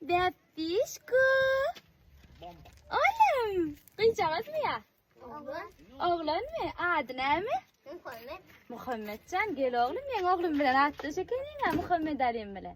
Baptişko. Oğlum. Kıyacağız mı ya? Oğlan mı? Adı ne mi? Muhammedcan. Gel oğlum. Ben oğlum bilen attı şekerin. Muhammed Ali'm bilen.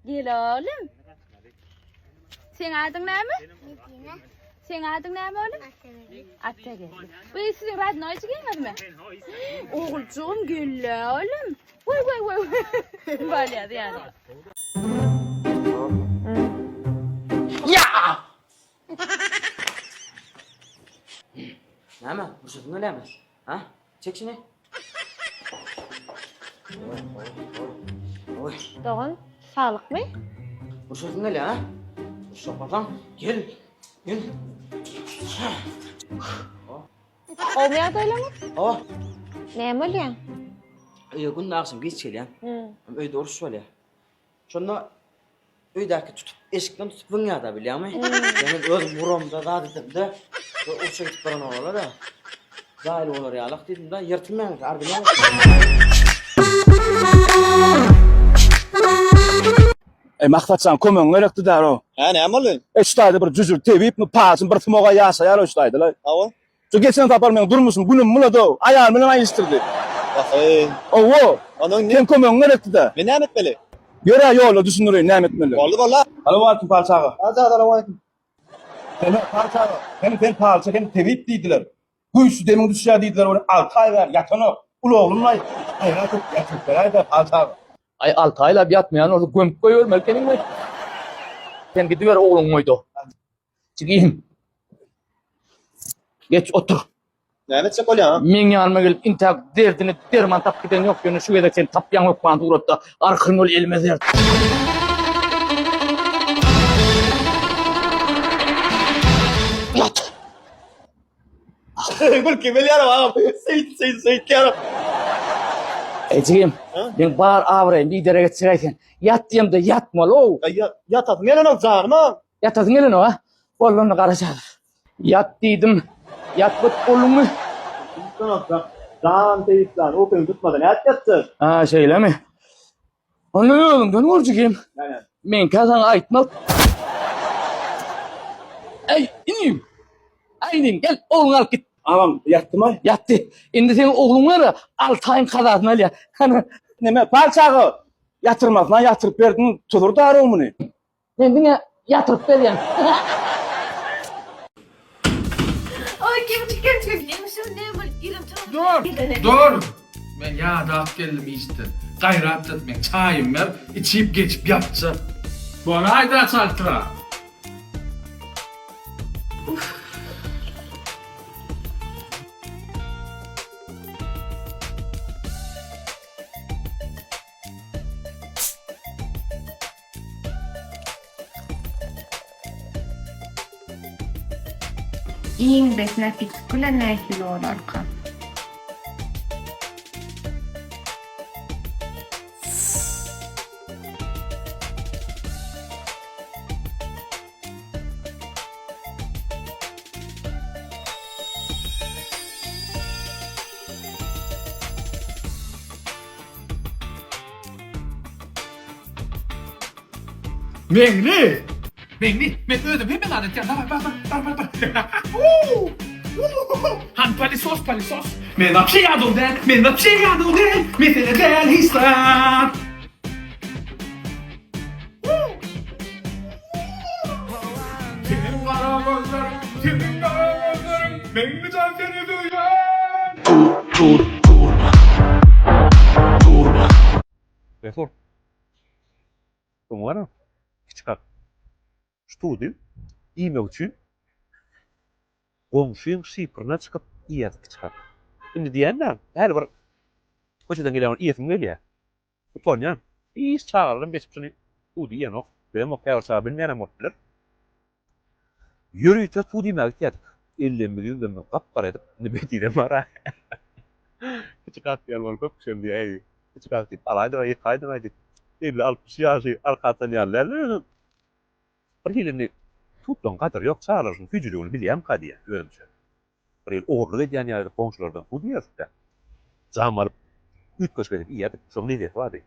Gel oğlum. Sen adın ne mi? Sen adın ne mi oğlum? Atta geldi. Bu sizin radyo oyuncu gelmedi mi? Oğulcuğum gel oğlum. Vay. Böyle yani. Ya! Nima? Ruxsating olyapmiz? Ha? Chek shuni. Oy. Doğan, sağlık mı? Ruxsating olyap, ha? Ruxsat gel. Olmuyor öyle mi? Oh. Ne mi oluyor? Gün akşam geç kelgan. Uyda urush bolya. Şonda uydaki tutup eshikdan tutup vingada bilýärmi? Yani öz buramda da dedimde uçuşa gitip baran olar da. Zahil olar ýalak dedim da yırtılmaýan ardyna. Maqtatsan kömeň gerekdi daro. Ha, näme boldy? Şuýda bir jüjür tebip mi paçyn bir tmoga ýaşaýar şuýda. Awa. Şu geçen tapar men durmuşum günüm mulada ayağım bilen ayıştırdı. Owo. Onuň Sen kömeň gerekdi da. Men näme etmeli? Göre ýoly düşünürün näme etmeli. Boldy bolla. Alo wagty palçaga. Assalamualaikum. Sen palçaga. Ben palça hem tebip diýdiler. Güýçlü demin düşýär diýdiler onu 6 ay ber ýatany. Uloglumy aýrat ýatyp berýär palçaga. Ay 6 ayla yatmayan orada gömüp koyuyor melkenin mi? Sen gidiver oğlun oydu. Çıkayım. Geç otur. Näme etsek bolýar? Men yanıma gelip intak derdini derman tap giden yok yönü şu gedek sen tapyan yok bana uğrattı. Arkın ol elime dert. Yat. Gül kim bilýär abi? Seyit ýaram. Çıkayım. Ben bağır ağırayım bir derege çıkayken. Yat diyeyim de yatmalı o. Yatadın gelen canıma. Yatadın elin o ha. Oğlunu karışar. Yat dedim. Yat bıt oğlunu. Can teyiplan, o gün tutmadan yatsın. Ha şeyle mi? Anlıyorum ben orcukayım. Yani. Men kazan aytmak. Ey ineyim. Aynim gel oğlunu al git. Ağam yattım ay. Yattı. Şimdi senin oğlun var ya 6 ayın kadar al ya. Hani Neme palçaga yatırmazdan yatırıp berdin tulur da aromunu. ben bana yatırıp ver yani. Ay kim çıkar neymişim ne böyle girim Dur. Ben ya rahat geldim işte. Gayret etmek, çayım ver, içip geçip yapacağım. Bana ayda çaltıra. Ingresna pitkula nähilolorqa. Mengli, men ödüm hemen adet ya. Bak. Han palisos. Men vad jadą den, Med den histan. Senin kara gözlerim, Mengli can seni duyar. Reform. По-моему, küçük studi e-mail için komşum şifrına çıkıp iyi çıkar. Şimdi diyenler her bir hocadan gelen iyisin geliyor. Bu konuya iyi çağırırım geçmişini studi ya no. Benim o kadar çağır bilmeyen amortlar. Yürüyüşte studi mevkiyat. 50 milyon da kapkar edip ne betiyle mara. Küçük aktiyan var çok şimdi ya. Küçük aktiyan alaydı kaydı. 50-60 yaşı arkadan yerlerle bir yılını tuttuğun kadar yok sağlarsın gücülüğünü bileyim kadiye önce. Bir yıl uğurlu ediyen yani komşulardan bu diyorsun da. Zaman üç köşk edip iyi yapıp son lidiyet vardı.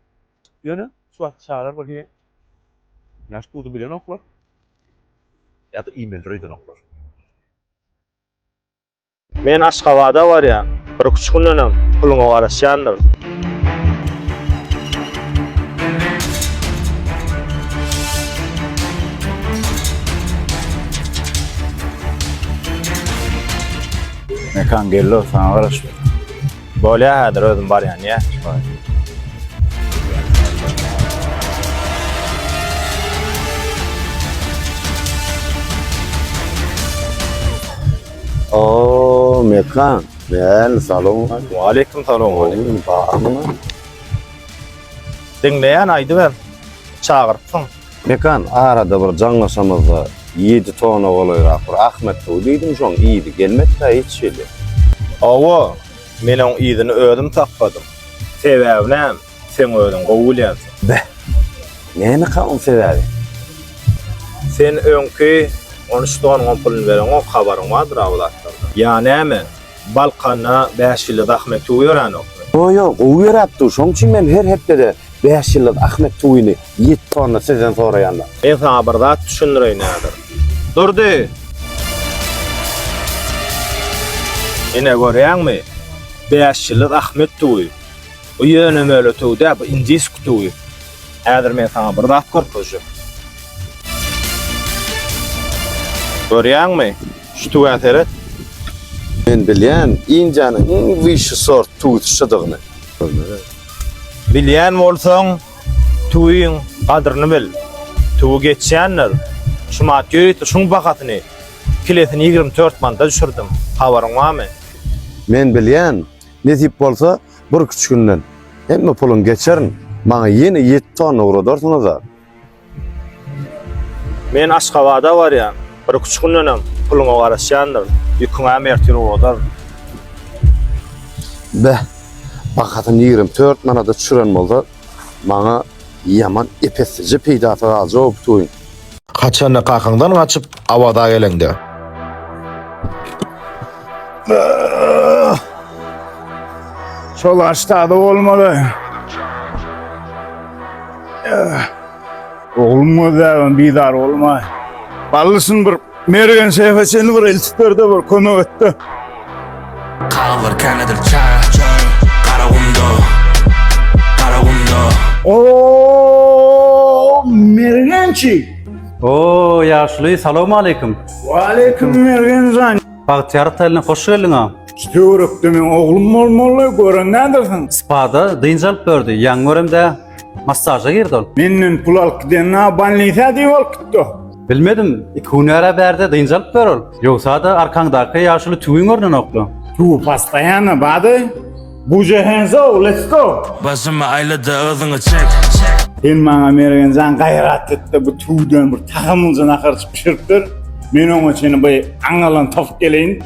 Yönü suat sağlar bakıyor. Näş budu bilen oklar. Ya da e-mail röýden oklar. Men Aşgabatda var ya, bir küçük günden puluňa garaşýandyr. Mekan geldi sana garaş. Bolýa häzir özüm barýan ýa. Oo, Mekan. Gel, salom. Aleyküm salam. Oğlum, bağırma. Dinleýän aýdy ben. Çağırpsyň. Mekan, arada bir canlaşamazda 7 tona olayrak bir Ahmet diýdim, şoň iýdi, gelmekde hiç şeýle. Awa, men oň ýygyny özüm tapmadym. Sebäbinem sen özüň gowulýansyn. Näme kalın sebäbi? Sen öňkü 13 ton pulun beren o habaryň bardyr awlatlarda. Ya näme? Balkana 5 ýyl Ahmet öýren ok. Yo, gowy ýaratdy. Şoň üçin men her hepde 5 ýyl Ahmet Tuýny 7 tona sizden soraýanda. Men sana bir zat düşündirýän nädir? Durdy. Ene görýärmi? 5 ýyl Ahmet Tuýy. O ýöne möle tuýda bu injis tuýy. Häzir men sana bir zat görkezjek. Görýärmi? Şu tuýateret. Men bilýän, injanyň wişi sort tuýuşdygyny. Bilýän bolsaň, tuýyň gadryny bil. Tuğ geçýänler, şumat ýöýti şuň bakatyny kilesini 24 manda düşürdim. Habaryň barmy? Men bilýän, nesip bolsa bir küçük günden hemme pulun geçerin. Maňa ýene 7 tona uğradarsyňyz da. Men Aşgabatda barýan, bir küçük günden puluňa garaşýandyr. Ýüküňä mertir uğradar. Beh, bakatyny 24 manada düşüren bolsa, maňa yaman epesice peýda taýjak tuýyn. Kaçanı kakından kaçıp avada gelendi. Şol aştada olmalı. Olmadı, bidar olma. Ballısın bir mergen seyfesini bir elçitlerde bir konu etti. Kalır kenedir kara umdo. Oo, mergençi. Oo, yaşlı, salamu aleyküm. Wa aleyküm mergencan. Bahtiyar teline hoş geldin ha. Störüktü men oğlum olmalı gören nedirsin? Spada dıyıncalıp gördü. Yan görümde masaja girdi ol. Menin pul alıp gidenine banlıysa diye ol gitti. Bilmedim, ikunara berde dıyıncalıp gör ol. Yoksa da arkandaki yaşlı tüyün görünün oklu. Tu pastayanı badı. Bu cehenzo, let's go. Başımı ayladı özünü çek. Sen bana mergencan gayrat etti bu tuğdan bir takımılcan akarç pişiriptir. Men onun için bu angalan tafuk geleyin.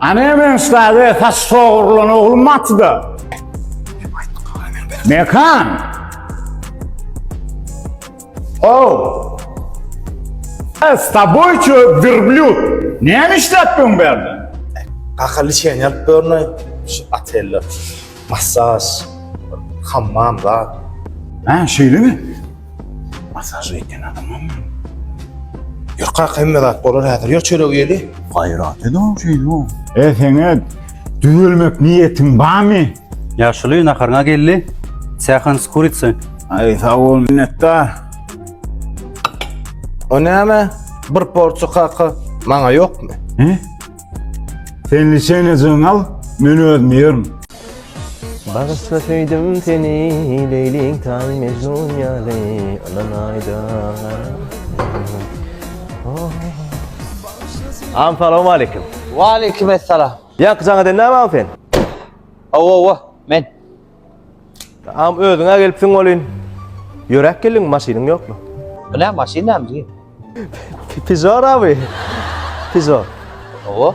Ana men stadı taş soğurulan oğlum atıda. Mekan. Oh. С тобой что, верблюд? Ne işlettin berde? Akalı şey yapıp görünüyor. Şu ateller, masaj, hammam da. Ha, şeyli mi? Masaj eken adamım mı? Yok kakemmedat olur hadir. Yok şöyle üyeli. Gayrat edin şeyli o. Sene düğülmek niyetin var mı? Yaşlı nakarına geldi. Çayxan skuritsin. Ay sağ ol minnettar. O näme? Bir porçu kakı bana yok mu? He? Sen lisenizini al, men özüm yerim. Bağışlasaydım seni Leylik tay Mecnun yâle Alanayda Am salamu aleyküm. Wa aleykümselam. Yakıcana den näme afen? Awa, men. Am özüňe gelipsiň bolyn. Yörek gelin maşynyň ýokmy? Bilen maşynam diýip. Pizor abi. Pizor. Awa.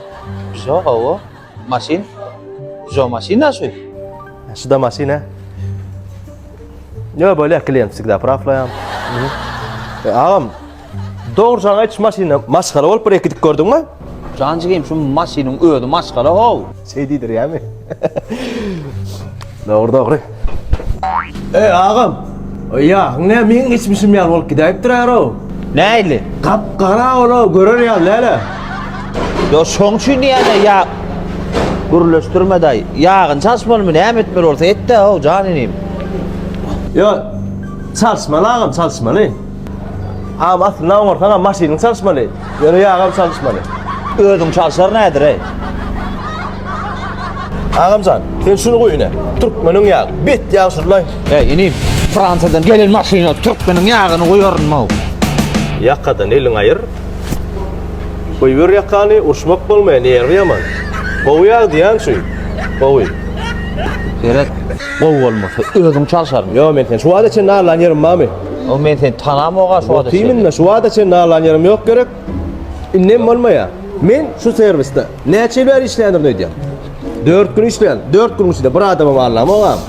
Awa. Maşyn. Maşyna şu. Şu da maşyna. Yo böyle klient sigda praflayam. Ağam. Doğru sana hiç maşyna maskara olup bir ekidik gördün mü? Cancıgayım şu maşinin ödü maşkara hov. Şey değildir ya mi? Doğru doğru. Ağam. Ya ne min içmişim ya olup gidip durar o. Neyli? Kapkara ola görür ya lele. Ya soňçu niýe ya gürleşdirme dayı. Yağın çalışmalı mı? Ne etmeli olsa et de o caninim. Ya çalışmalı ağam çalışmalı. Ağam aslında ortadan maşinin çalışmalı. Yani ya ağam çalışmalı. Ödün çalışar nedir ey? Ağamcan sen şunu koy yine. Türkmenin yağı bit yağı sürlay. Inim Fransa'dan gelen maşina Türkmenin yağını koyarım mı? Yakadan elin ayır. Koyver yakanı uçmak bolmayan yer yaman. Kovu yağı diyen suyu. Kovu. Seret kov olmasa ödün çalışar mı? Yo men sen şu adı için narlan yerim mami. O men sen tanam oğa şu adı Timin de şu adı için narlan yerim yok gerek. İnnem olmaya. Men şu serviste neçeler işleyendir ne diyor? 4 gün işleyen, 4 gün içinde bir adamı varlam oğam.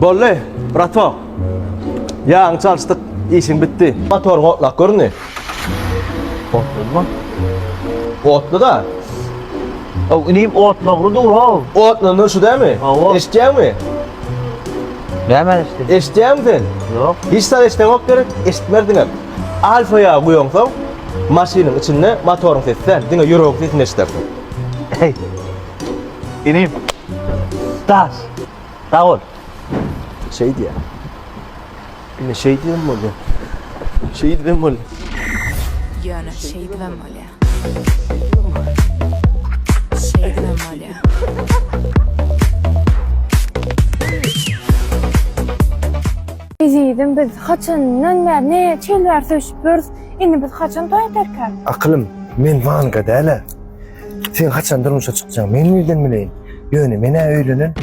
Bolle, bratva. Yağın çalıştık, işin bitti. Motor otlak görünüyor. Otlu mu? Otlu da. O inim otlu dur o. Otlunun şu değil mi? Ava. İsteyecek mi? Ne hemen işte? İsteyecek misin? Yok. Hiç sana istemek gerek, istmerdin hep. Alfa yağı koyuyorsun, maşinin içinde motorun sesinden, dine yürüyün sesini istersin. Hey. İnim. Tas. Sağ ol. Şey diye. Yine şey diye mi oluyor? Şey diye mi oluyor? Yana şey demem öyle. Şey demem öyle. Ezidim biz haçandan ne çeler söşüpürüz. Indi biz haçan toy ederken. Aklım, men vanga da hele. Sen kaçan durmuşa çıkacaksın, men nereden bileyim? Yöne, mene öylenen.